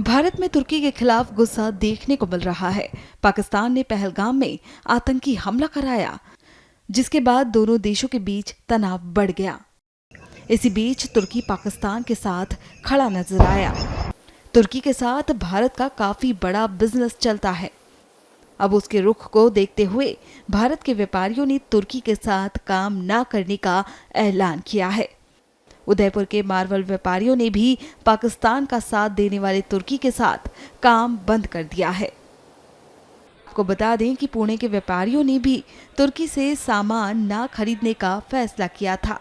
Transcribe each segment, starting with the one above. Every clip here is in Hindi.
भारत में तुर्की के खिलाफ गुस्सा देखने को मिल रहा है। पाकिस्तान ने पहलगाम में आतंकी हमला कराया, जिसके बाद दोनों देशों के बीच तनाव बढ़ गया। इसी बीच तुर्की पाकिस्तान के साथ खड़ा नजर आया। तुर्की के साथ भारत का काफी बड़ा बिजनेस चलता है। अब उसके रुख को देखते हुए भारत के व्यापारियों ने तुर्की के साथ काम न करने का ऐलान किया है। उदयपुर के मार्बल व्यापारियों ने भी पाकिस्तान का साथ देने वाले तुर्की के साथ काम बंद कर दिया है। आपको बता दें कि पुणे के व्यापारियों ने भी तुर्की से सामान न खरीदने का फैसला किया था।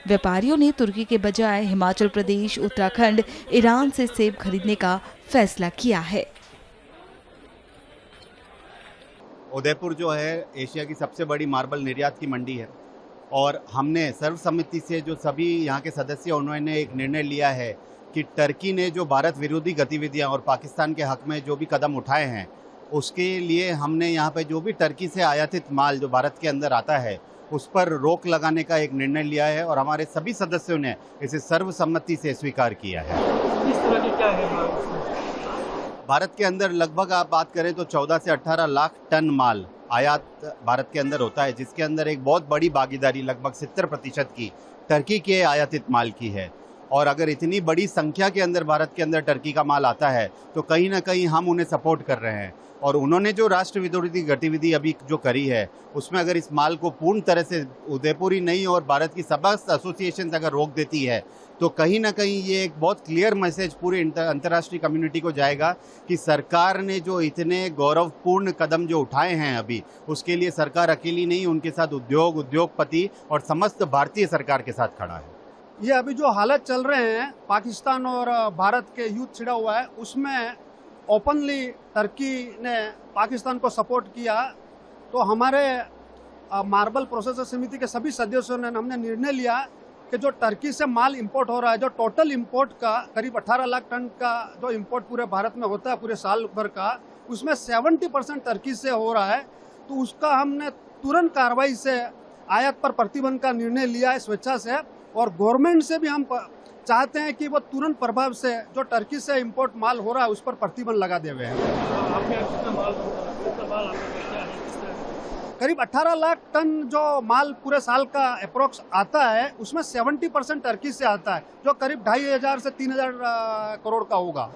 व्यापारियों ने तुर्की के बजाय हिमाचल प्रदेश, उत्तराखंड, ईरान से सेब खरीदने का फैसला किया है। उदयपुर जो है एशिया की सबसे बड़ी मार्बल निर्यात की मंडी है और हमने सर्वसम्मति से जो सभी यहाँ के सदस्य उन्होंने एक निर्णय लिया है कि टर्की ने जो भारत विरोधी गतिविधियाँ और पाकिस्तान के हक में जो भी कदम उठाए हैं उसके लिए हमने यहाँ पे जो भी टर्की से आयातित माल जो भारत के अंदर आता है उस पर रोक लगाने का एक निर्णय लिया है और हमारे सभी सदस्यों ने इसे सर्वसम्मति से स्वीकार किया है। किस तरह की क्या है भारत के अंदर लगभग आप बात करें तो 14 से 18 लाख टन माल आयात भारत के अंदर होता है, जिसके अंदर एक बहुत बड़ी भागीदारी लगभग 70% की टर्की के आयातित माल की है। और अगर इतनी बड़ी संख्या के अंदर भारत के अंदर टर्की का माल आता है तो कहीं ना कहीं हम उन्हें सपोर्ट कर रहे हैं। और उन्होंने जो राष्ट्र विरोधी गतिविधि अभी जो करी है उसमें अगर इस माल को पूर्ण तरह से उदयपुर ही नहीं और भारत की समस्त एसोसिएशन अगर रोक देती है तो कहीं ना कहीं ये एक बहुत क्लियर मैसेज पूरे अंतर्राष्ट्रीय कम्युनिटी को जाएगा कि सरकार ने जो इतने गौरवपूर्ण कदम जो उठाए हैं अभी उसके लिए सरकार अकेली नहीं, उनके साथ उद्योगपति और समस्त भारतीय सरकार के साथ खड़ा है। ये अभी जो हालत चल रहे हैं पाकिस्तान और भारत के युद्ध छिड़ा हुआ है उसमें ओपनली टर्की ने पाकिस्तान को सपोर्ट किया। तो हमारे मार्बल प्रोसेसर समिति के सभी सदस्यों ने हमने निर्णय लिया कि जो टर्की से माल इंपोर्ट हो रहा है, जो टोटल इंपोर्ट का करीब 18 लाख टन का जो इंपोर्ट पूरे भारत में होता है पूरे साल भर का, उसमें 70% टर्की से हो रहा है। तो उसका हमने तुरंत कार्रवाई से आयात पर प्रतिबंध का निर्णय लिया है स्वेच्छा से। और गवर्नमेंट से भी हम चाहते हैं कि वो तुरंत प्रभाव से जो टर्की से इंपोर्ट माल हो रहा है उस पर प्रतिबंध लगा देवे हैं। करीब 18 लाख टन जो माल पूरे साल का अप्रोक्स आता है उसमें 70% टर्की से आता है, जो करीब 2500 से 3000 करोड़ का होगा।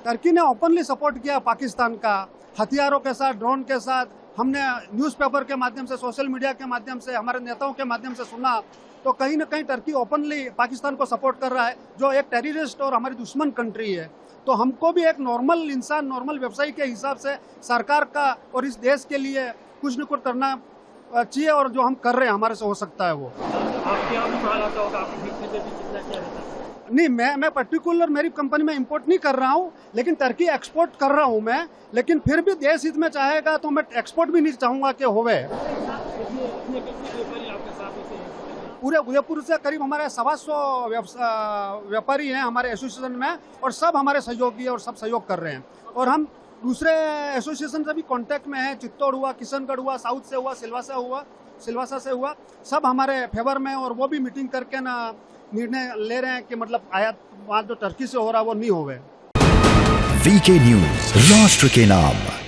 टर्की ने ओपनली सपोर्ट किया पाकिस्तान का, हथियारों के साथ, ड्रोन के साथ। हमने न्यूज़पेपर के माध्यम से, सोशल मीडिया के माध्यम से, हमारे नेताओं के माध्यम से सुना तो कहीं ना कहीं टर्की ओपनली पाकिस्तान को सपोर्ट कर रहा है, जो एक टेररिस्ट और हमारी दुश्मन कंट्री है। तो हमको भी एक नॉर्मल इंसान, नॉर्मल व्यवसायी के हिसाब से सरकार का और इस देश के लिए कुछ न कुछ करना चाहिए और जो हम कर रहे हैं हमारे से हो सकता है वो। नहीं, मैं पर्टिकुलर मेरी कंपनी में इंपोर्ट नहीं कर रहा हूँ, लेकिन टर्की एक्सपोर्ट कर रहा हूँ मैं। लेकिन फिर भी देश हित में चाहेगा तो मैं एक्सपोर्ट भी नहीं चाहूँगा कि होवे। पूरे उदयपुर से करीब हमारे 125 व्यापारी हैं हमारे एसोसिएशन में और सब हमारे सहयोगी और सब सहयोग कर रहे हैं। और हम दूसरे एसोसिएशन से भी कांटेक्ट में हैं, चित्तौड़ हुआ, किशनगढ़ हुआ, साउथ से हुआ, सिलवासा से हुआ, सब हमारे फेवर में। और वो भी मीटिंग करके ना निर्णय ले रहे हैं कि मतलब आयात वहाँ जो टर्की से हो रहा है वो नहीं होवे। वीके न्यूज, राष्ट्र के नाम।